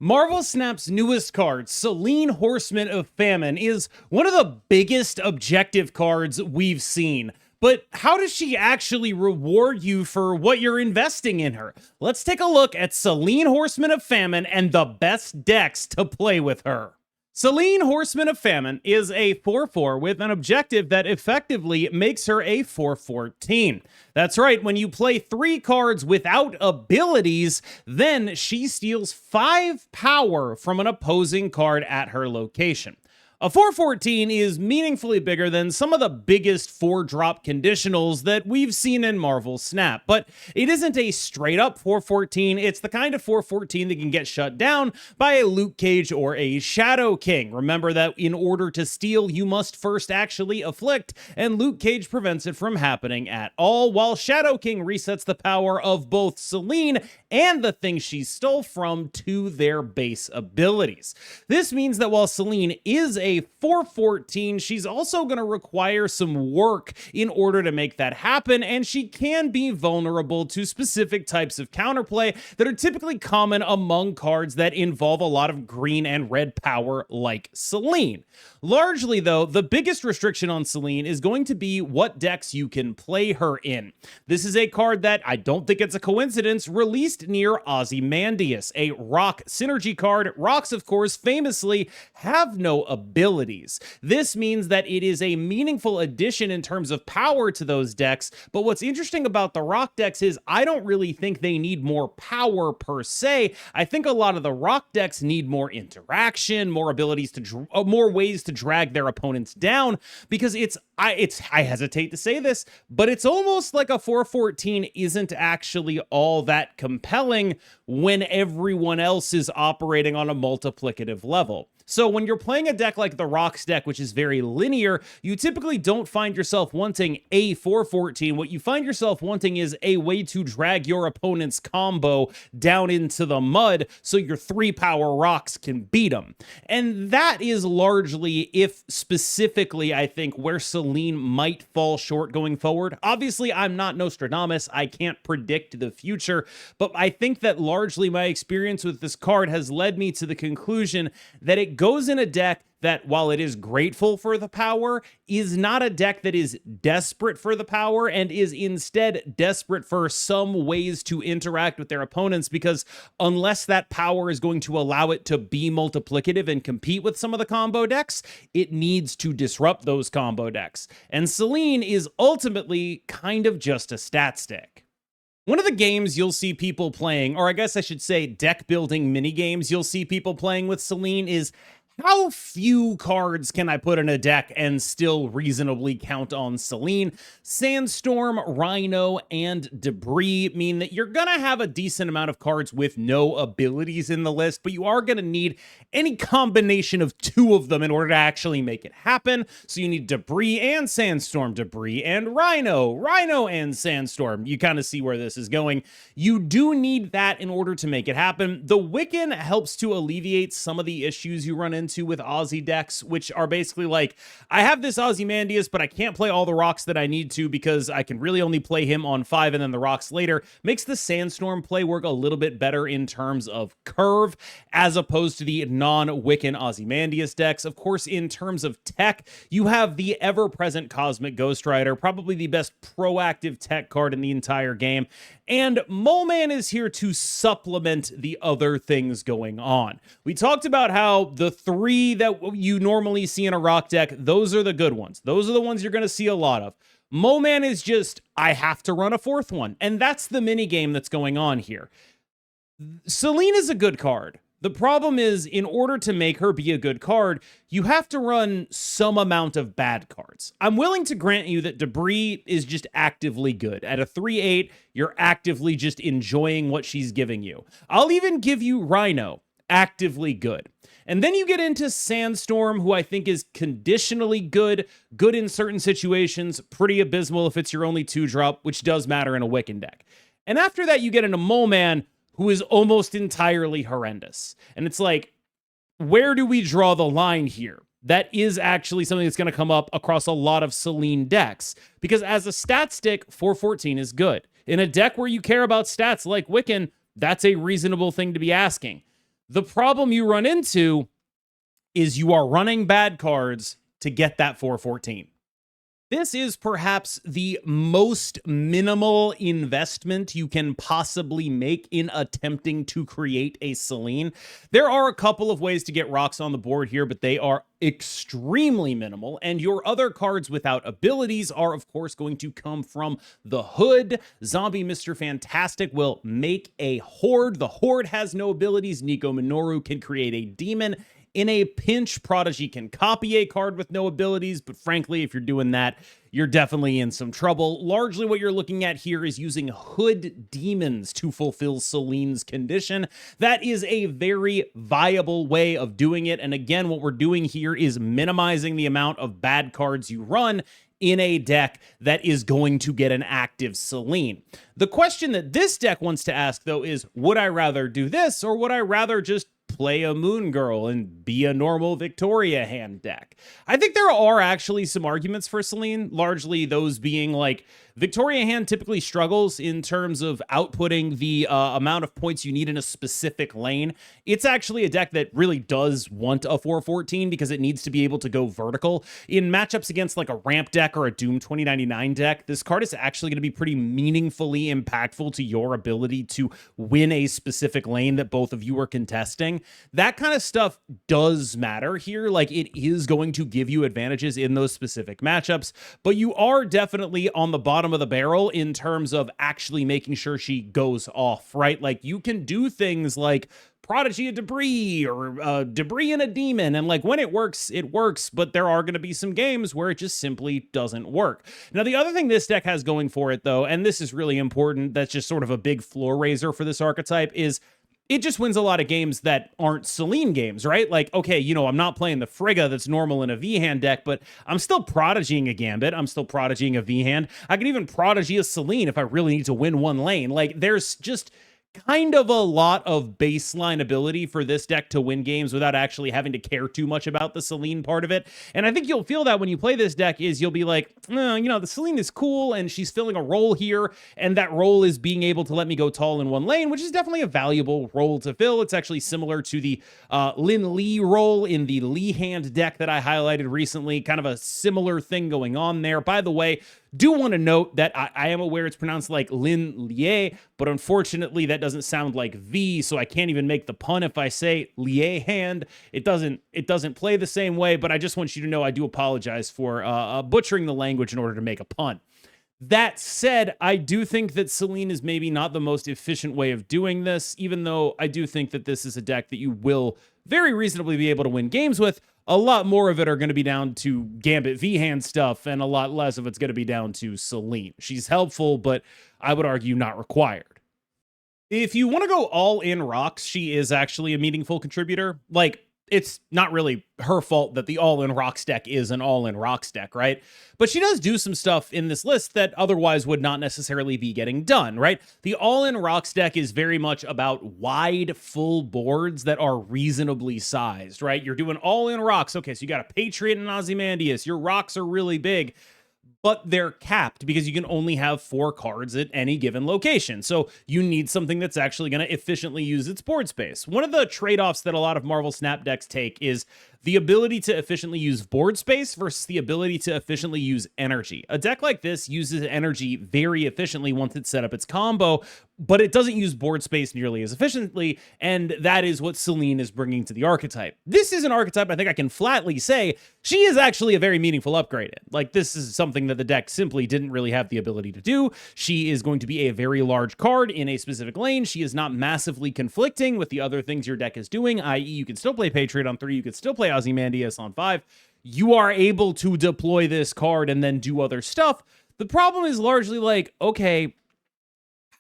Marvel Snap's newest card, Selene, Horseman of Famine, is one of the biggest objective cards we've seen. But how does she actually reward you for what you're investing in her? Let's take a look at Selene, Horseman of Famine, and the best decks to play with her. Selene, Horseman of Famine is a 4/4 with an objective that effectively makes her a 4/14. That's right, when you play 3 cards without abilities, then she steals 5 power from an opposing card at her location. A 4/14 is meaningfully bigger than some of the biggest 4-drop conditionals that we've seen in Marvel Snap, but it isn't a straight-up 4/14, it's the kind of 4/14 that can get shut down by a Luke Cage or a Shadow King. Remember that in order to steal, you must first actually afflict, and Luke Cage prevents it from happening at all, while Shadow King resets the power of both Selene and the thing she stole from to their base abilities. This means that while Selene is a 4/14, she's also going to require some work in order to make that happen, and she can be vulnerable to specific types of counterplay that are typically common among cards that involve a lot of green and red power like Selene. Largely, though, the biggest restriction on Selene is going to be what decks you can play her in. This is a card that, I don't think it's a coincidence, released near Ozymandias, a rock synergy card. Rocks, of course, famously have no abilities. This means that it is a meaningful addition in terms of power to those decks, but what's interesting about the rock decks is I don't really think they need more power per se. I think a lot of the rock decks need more interaction, more abilities to more ways to drag their opponents down, because I hesitate to say this, but it's almost like a 4/14 isn't actually all that compelling when everyone else is operating on a multiplicative level. So when you're playing a deck like the Rocks deck, which is very linear, you typically don't find yourself wanting a 4/14. What you find yourself wanting is a way to drag your opponent's combo down into the mud so your 3-power rocks can beat them. And that is largely, if specifically, I think, where Selene might fall short going forward. Obviously, I'm not Nostradamus. I can't predict the future, but I think that largely my experience with this card has led me to the conclusion that it goes in a deck that, while it is grateful for the power, is not a deck that is desperate for the power and is instead desperate for some ways to interact with their opponents, because unless that power is going to allow it to be multiplicative and compete with some of the combo decks, it needs to disrupt those combo decks. And Selene is ultimately kind of just a stat stick. One of the games you'll see people playing, or I guess I should say deck building mini games you'll see people playing with Selene, is how few cards can I put in a deck and still reasonably count on Selene? Sandstorm, Rhino, and Debris mean that you're going to have a decent amount of cards with no abilities in the list, but you are going to need any combination of 2 of them in order to actually make it happen. So you need Debris and Sandstorm, Debris and Rhino, Rhino and Sandstorm. You kind of see where this is going. You do need that in order to make it happen. The Wiccan helps to alleviate some of the issues you run into with Aussie decks, which are basically like, I have this Ozymandias, but I can't play all the rocks that I need to because I can really only play him on 5 and then the rocks later. Makes the Sandstorm play work a little bit better in terms of curve, as opposed to the non-Wiccan Ozymandias decks. Of course, in terms of tech, you have the ever-present Cosmic Ghost Rider, probably the best proactive tech card in the entire game. And Mole Man is here to supplement the other things going on. We talked about how the 3 that you normally see in a rock deck, those are the good ones. Those are the ones you're going to see a lot of. Mole Man is just, I have to run a 4th one. And that's the mini game that's going on here. Selene is a good card. The problem is, in order to make her be a good card, you have to run some amount of bad cards. I'm willing to grant you that Debris is just actively good. At a 3/8, you're actively just enjoying what she's giving you. I'll even give you Rhino, actively good. And then you get into Sandstorm, who I think is conditionally good, good in certain situations, pretty abysmal if it's your only 2-drop, which does matter in a Wiccan deck. And after that, you get into Mole Man, who is almost entirely horrendous. And it's like, where do we draw the line here? That is actually something that's going to come up across a lot of Selene decks, because as a stat stick, 4/14 is good. In a deck where you care about stats like Wiccan, that's a reasonable thing to be asking. The problem you run into is you are running bad cards to get that 414. This is perhaps the most minimal investment you can possibly make in attempting to create a Selene. There are a couple of ways to get rocks on the board here, but they are extremely minimal, and your other cards without abilities are, of course, going to come from the Hood. Zombie Mr. Fantastic will make a Horde. The Horde has no abilities. Nico Minoru can create a demon. In a pinch, Prodigy can copy a card with no abilities, but frankly, if you're doing that, you're definitely in some trouble. Largely what you're looking at here is using Hood Demons to fulfill Selene's condition. That is a very viable way of doing it, and again, what we're doing here is minimizing the amount of bad cards you run in a deck that is going to get an active Selene. The question that this deck wants to ask, though, is would I rather do this, or would I rather just play a Moon Girl and be a normal Victoria hand deck? I think there are actually some arguments for Selene, largely those being like Victoria hand typically struggles in terms of outputting the amount of points you need in a specific lane. It's actually a deck that really does want a 414 because it needs to be able to go vertical. In matchups against like a ramp deck or a Doom 2099 deck, this card is actually going to be pretty meaningfully impactful to your ability to win a specific lane that both of you are contesting. That kind of stuff does matter here. Like, it is going to give you advantages in those specific matchups, but you are definitely on the bottom of the barrel in terms of actually making sure she goes off, right? Like, you can do things like Prodigy a Debris or Debris and a Demon, and like when it works, but there are going to be some games where it just simply doesn't work. Now, the other thing this deck has going for it, though, and this is really important, that's just sort of a big floor raiser for this archetype, is it just wins a lot of games that aren't Selene games, right? Like, okay, you know, I'm not playing the Frigga that's normal in a V-hand deck, but I'm still Prodigying a Gambit. I'm still Prodigying a V-hand. I can even Prodigy a Selene if I really need to win one lane. Like, there's just kind of a lot of baseline ability for this deck to win games without actually having to care too much about the Selene part of it. And I think you'll feel that when you play this deck is you'll be like, you know, the Selene is cool and she's filling a role here, and that role is being able to let me go tall in one lane, which is definitely a valuable role to fill. It's actually similar to the Lin Lee role in the Lee hand deck that I highlighted recently. Kind of a similar thing going on there. By the way, do want to note that I am aware it's pronounced like Lin Lie, but unfortunately that doesn't sound like V, so I can't even make the pun if I say Lie hand. It doesn't play the same way, but I just want you to know I do apologize for butchering the language in order to make a pun. That said, I do think that Selene is maybe not the most efficient way of doing this, even though I do think that this is a deck that you will very reasonably be able to win games with. A lot more of it are going to be down to Gambit V-hand stuff, and a lot less of it's going to be down to Selene. She's helpful, but I would argue not required. If you want to go all in rocks, she is actually a meaningful contributor. Like, it's not really her fault that the all-in rocks deck is an all-in rocks deck, right? But she does do some stuff in this list that otherwise would not necessarily be getting done, right? The all-in rocks deck is very much about wide, full boards that are reasonably sized, right? You're doing all-in rocks. Okay, so you got a Patriot and Ozymandias. Your rocks are really big, but they're capped because you can only have 4 cards at any given location. So you need something that's actually going to efficiently use its board space. One of the trade-offs that a lot of Marvel Snap decks take is the ability to efficiently use board space versus the ability to efficiently use energy. A deck like this uses energy very efficiently once it's set up its combo, but it doesn't use board space nearly as efficiently, and that is what Selene is bringing to the archetype. This is an archetype I think I can flatly say she is actually a very meaningful upgrade in. Like, this is something that the deck simply didn't really have the ability to do. She is going to be a very large card in a specific lane. She is not massively conflicting with the other things your deck is doing, i.e. you can still play Patriot on 3, you could still play Ozymandias on 5. You are able to deploy this card and then do other stuff. The problem is largely like, okay,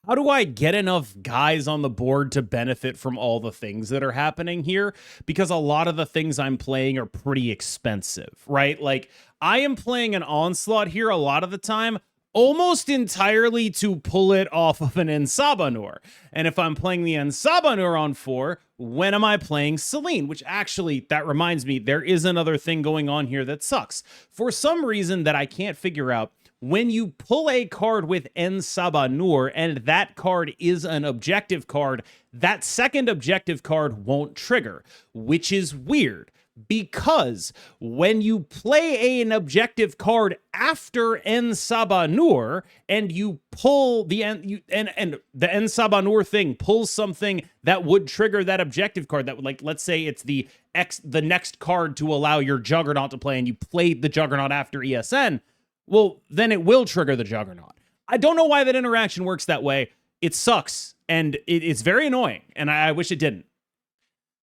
how do I get enough guys on the board to benefit from all the things that are happening here? Because a lot of the things I'm playing are pretty expensive, right? Like, I am playing an Onslaught here a lot of the time, almost entirely to pull it off of an Ensabanur. And if I'm playing the Ensabanur on 4, when am I playing Selene? Which actually, that reminds me, there is another thing going on here that sucks. For some reason that I can't figure out, when you pull a card with En Sabanur and that card is an objective card, that second objective card won't trigger, which is weird. Because when you play an objective card after En Sabanur and you pull the and the En Sabanur thing pulls something that would trigger that objective card, that would, like, let's say it's the next card to allow your Juggernaut to play, and you played the Juggernaut after ESN, well, then it will trigger the Juggernaut. I don't know why that interaction works that way. It sucks, and it's very annoying, and I wish it didn't.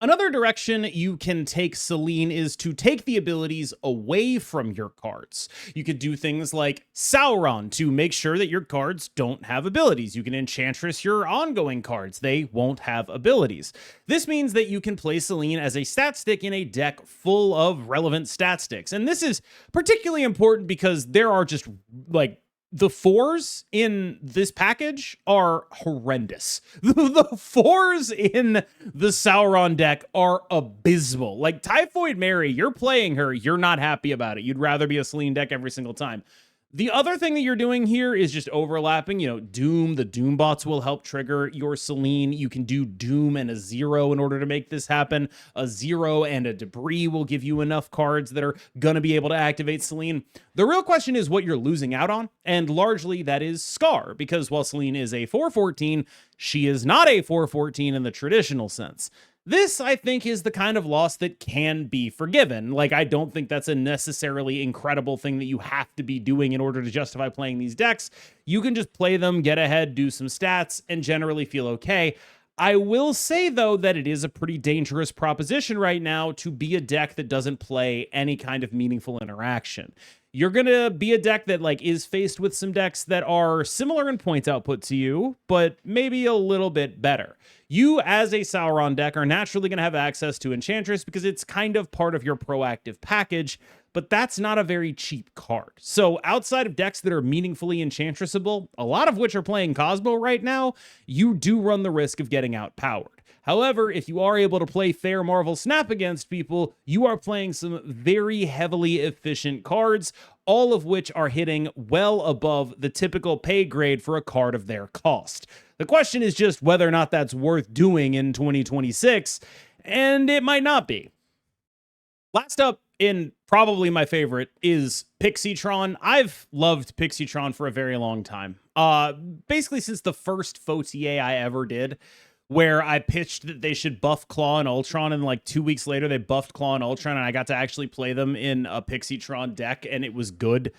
Another direction you can take Selene is to take the abilities away from your cards. You could do things like Sauron to make sure that your cards don't have abilities. You can Enchantress your ongoing cards. They won't have abilities. This means that you can play Selene as a stat stick in a deck full of relevant stat sticks. And this is particularly important because there are just, like, the 4s in this package are horrendous. The 4s in the Sauron deck are abysmal. Like, Typhoid Mary, you're playing her, you're not happy about it. You'd rather be a Selene deck every single time. The other thing that you're doing here is just overlapping, Doom. The Doom bots will help trigger your Selene. You can do Doom and a 0 in order to make this happen. A 0 and a Debris will give you enough cards that are going to be able to activate Selene. The real question is what you're losing out on, and largely that is Scar, because while Selene is a 4/14, she is not a 4/14 in the traditional sense. This, I think, is the kind of loss that can be forgiven. Like, I don't think that's a necessarily incredible thing that you have to be doing in order to justify playing these decks. You can just play them, get ahead, do some stats, and generally feel okay. I will say, though, that it is a pretty dangerous proposition right now to be a deck that doesn't play any kind of meaningful interaction. You're going to be a deck that, like, is faced with some decks that are similar in points output to you, but maybe a little bit better. You, as a Sauron deck, are naturally going to have access to Enchantress because it's kind of part of your proactive package, but that's not a very cheap card. So outside of decks that are meaningfully Enchantressable, a lot of which are playing Cosmo right now, you do run the risk of getting outpowered. However, if you are able to play Fair Marvel Snap against people, you are playing some very heavily efficient cards, all of which are hitting well above the typical pay grade for a card of their cost. The question is just whether or not that's worth doing in 2026, and it might not be. Last up, in probably my favorite, is Pixitron. I've loved Pixitron for a very long time. Basically since the first FOTA I ever did, where I pitched that they should buff Claw and Ultron, and like 2 weeks later they buffed Claw and Ultron, and I got to actually play them in a Pixitron deck, and it was good.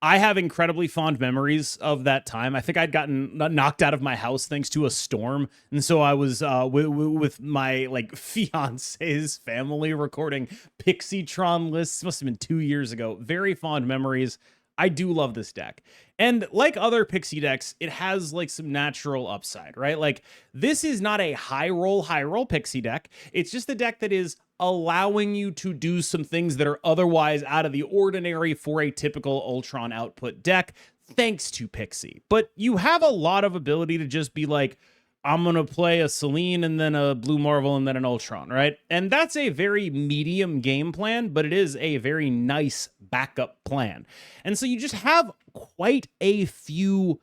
I have incredibly fond memories of that time. I think I'd gotten knocked out of my house thanks to a storm, and so I was with my fiance's family recording Pixitron lists. Must have been 2 years ago. Very fond memories. I do love this deck. And like other Pixie decks, it has like some natural upside, right? Like, this is not a high roll Pixie deck. It's just a deck that is allowing you to do some things that are otherwise out of the ordinary for a typical Ultron output deck, thanks to Pixie. But you have a lot of ability to just be like, I'm going to play a Selene and then a Blue Marvel and then an Ultron, right? And that's a very medium game plan, but it is a very nice backup plan. And so you just have quite a few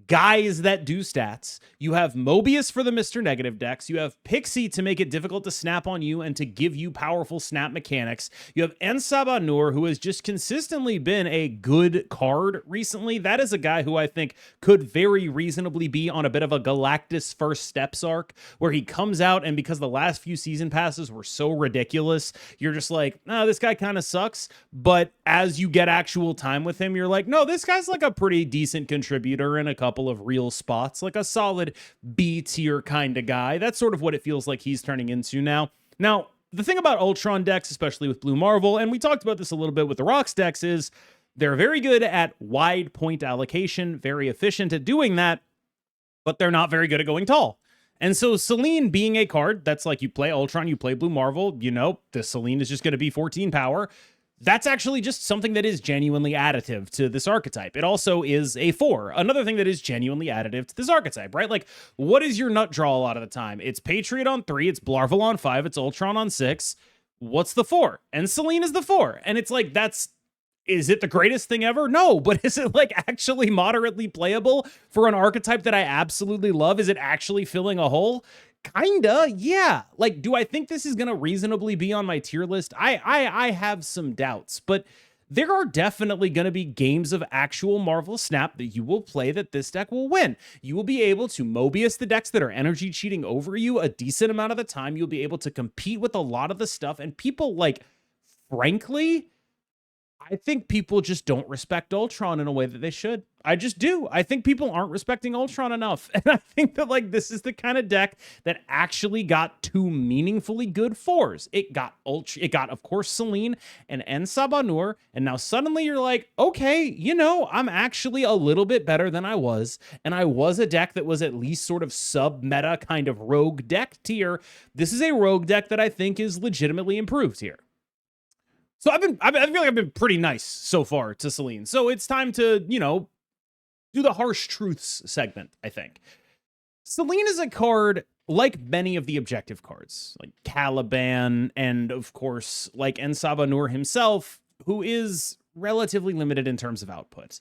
guys that do stats. You have Mobius for the Mr. Negative decks. You have Pixie to make it difficult to snap on you and to give you powerful snap mechanics. You have En Sabanur, who has just consistently been a good card recently. That is a guy who I think could very reasonably be on a bit of a Galactus First Steps arc, where he comes out, and because the last few season passes were so ridiculous, you're just like, oh, this guy kind of sucks. But as you get actual time with him, you're like, no, this guy's like a pretty decent contributor in a couple of real spots, like a solid B tier kind of guy. That's sort of what it feels like he's turning into now. Now, the thing about Ultron decks, especially with Blue Marvel, and we talked about this a little bit with the Rocks decks, is they're very good at wide point allocation, very efficient at doing that, but they're not very good at going tall. And so Selene being a card that's like, you play Ultron, you play Blue Marvel, the Selene is just going to be 14 power. That's actually just something that is genuinely additive to this archetype. It also is a 4. Another thing that is genuinely additive to this archetype, right? Like, what is your nut draw a lot of the time? It's Patriot on 3, it's Blarvel on 5, it's Ultron on 6. What's the 4? And Selene is the 4. And it's like, that's Is it the greatest thing ever? No, but is it like actually moderately playable for an archetype that I absolutely love? Is it actually filling a hole? Kinda, yeah. Like, do I think this is gonna reasonably be on my tier list? I have some doubts, but there are definitely going to be games of actual Marvel Snap that you will play that this deck will win. You will be able to Mobius the decks that are energy cheating over you a decent amount of the time. You'll be able to compete with a lot of the stuff, and people, like, frankly, I think people just don't respect Ultron in a way that they should. I just do. I think people aren't respecting Ultron enough. And I think that, like, this is the kind of deck that actually got two meaningfully good fours. It got, of course, Selene and En Sabanur. And now suddenly you're like, okay, you know, I'm actually a little bit better than I was. And I was a deck that was at least sort of sub-meta kind of rogue deck tier. This is a rogue deck that I think is legitimately improved here. So I feel like I've been pretty nice so far to Selene. So it's time to, you know, do the harsh truths segment, I think. Selene is a card like many of the objective cards, like Caliban, and of course, like En Sabanur himself, who is relatively limited in terms of output.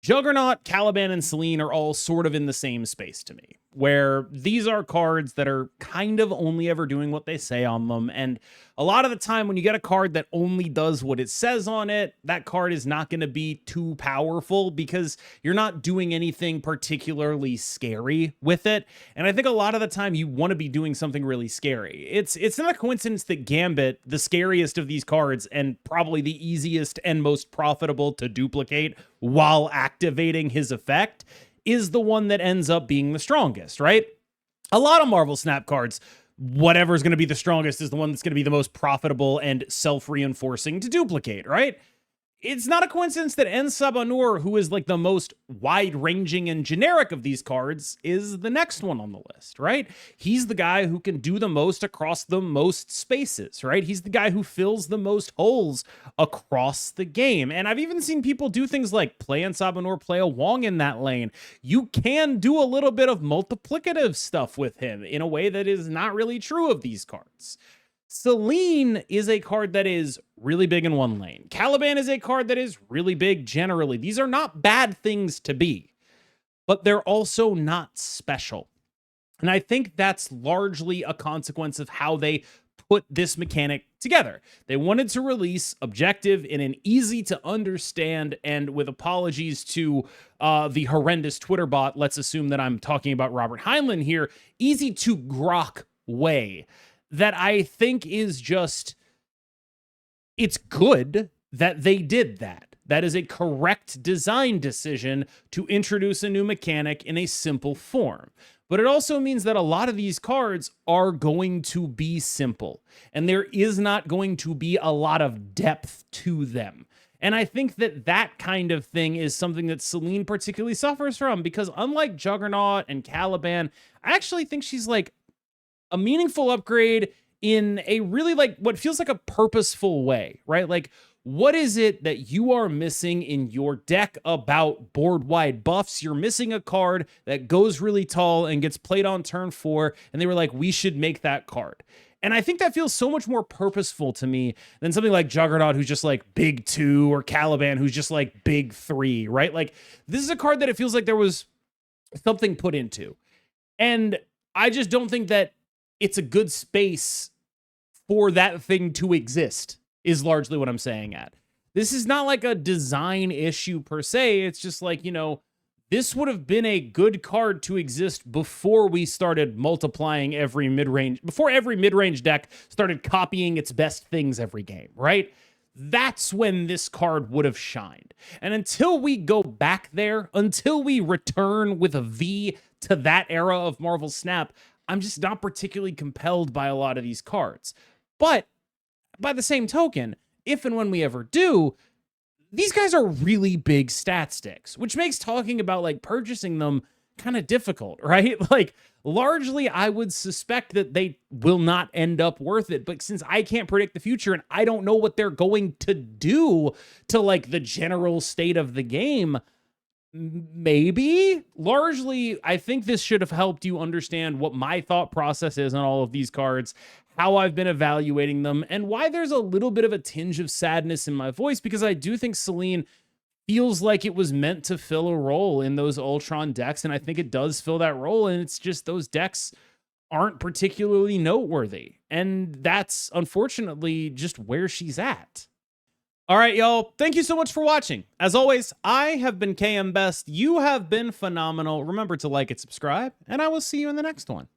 Juggernaut, Caliban, and Selene are all sort of in the same space to me, where these are cards that are kind of only ever doing what they say on them. And a lot of the time when you get a card that only does what it says on it, that card is not going to be too powerful because you're not doing anything particularly scary with it. And I think a lot of the time you want to be doing something really scary. It's not a coincidence that Gambit, the scariest of these cards and probably the easiest and most profitable to duplicate while activating his effect, is the one that ends up being the strongest, right? A lot of Marvel Snap cards, whatever's going to be the strongest is the one that's going to be the most profitable and self-reinforcing to duplicate, right? It's not a coincidence that En Sabanur, who is like the most wide-ranging and generic of these cards, is the next one on the list, right? He's the guy who can do the most across the most spaces, right? He's the guy who fills the most holes across the game. And I've even seen people do things like play En Sabanur, play a Wong in that lane. You can do a little bit of multiplicative stuff with him in a way that is not really true of these cards. Selene is a card that is really big in one lane. Caliban is a card that is really big generally. These are not bad things to be, but they're also not special. And I think that's largely a consequence of how they put this mechanic together. They wanted to release Objective in an easy to understand, and with apologies to the horrendous Twitter bot, let's assume that I'm talking about Robert Heinlein here, easy to grok way. That I think is just, it's good that they did that. That is a correct design decision to introduce a new mechanic in a simple form. But it also means that a lot of these cards are going to be simple, and there is not going to be a lot of depth to them. And I think that that kind of thing is something that Selene particularly suffers from, because unlike Juggernaut and Caliban, I actually think she's like a meaningful upgrade in a really like what feels like a purposeful way, right? Like, what is it that you are missing in your deck about board-wide buffs? You're missing a card that goes really tall and gets played on turn 4, and they were like, we should make that card. And I think that feels so much more purposeful to me than something like Juggernaut, who's just like big 2, or Caliban, who's just like big 3, right? Like, this is a card that it feels like there was something put into. And I just don't think that it's a good space for that thing to exist, is largely what I'm saying at. This is not like a design issue per se. It's just like, you know, this would have been a good card to exist before we started multiplying every mid-range, before every mid-range deck started copying its best things every game, right? That's when this card would have shined. And until we go back there, until we return with a V to that era of Marvel Snap, I'm just not particularly compelled by a lot of these cards. But by the same token, if and when we ever do, these guys are really big stat sticks, which makes talking about like purchasing them kind of difficult, right? Like, largely, I would suspect that they will not end up worth it. But since I can't predict the future and I don't know what they're going to do to like the general state of the game, maybe. Largely, I think this should have helped you understand what my thought process is on all of these cards, how I've been evaluating them, and why there's a little bit of a tinge of sadness in my voice, because I do think Selene feels like it was meant to fill a role in those Ultron decks, and I think it does fill that role, and it's just those decks aren't particularly noteworthy, and that's unfortunately just where she's at. All right, y'all, thank you so much for watching. As always, I have been KMBest. You have been phenomenal. Remember to like and subscribe, and I will see you in the next one.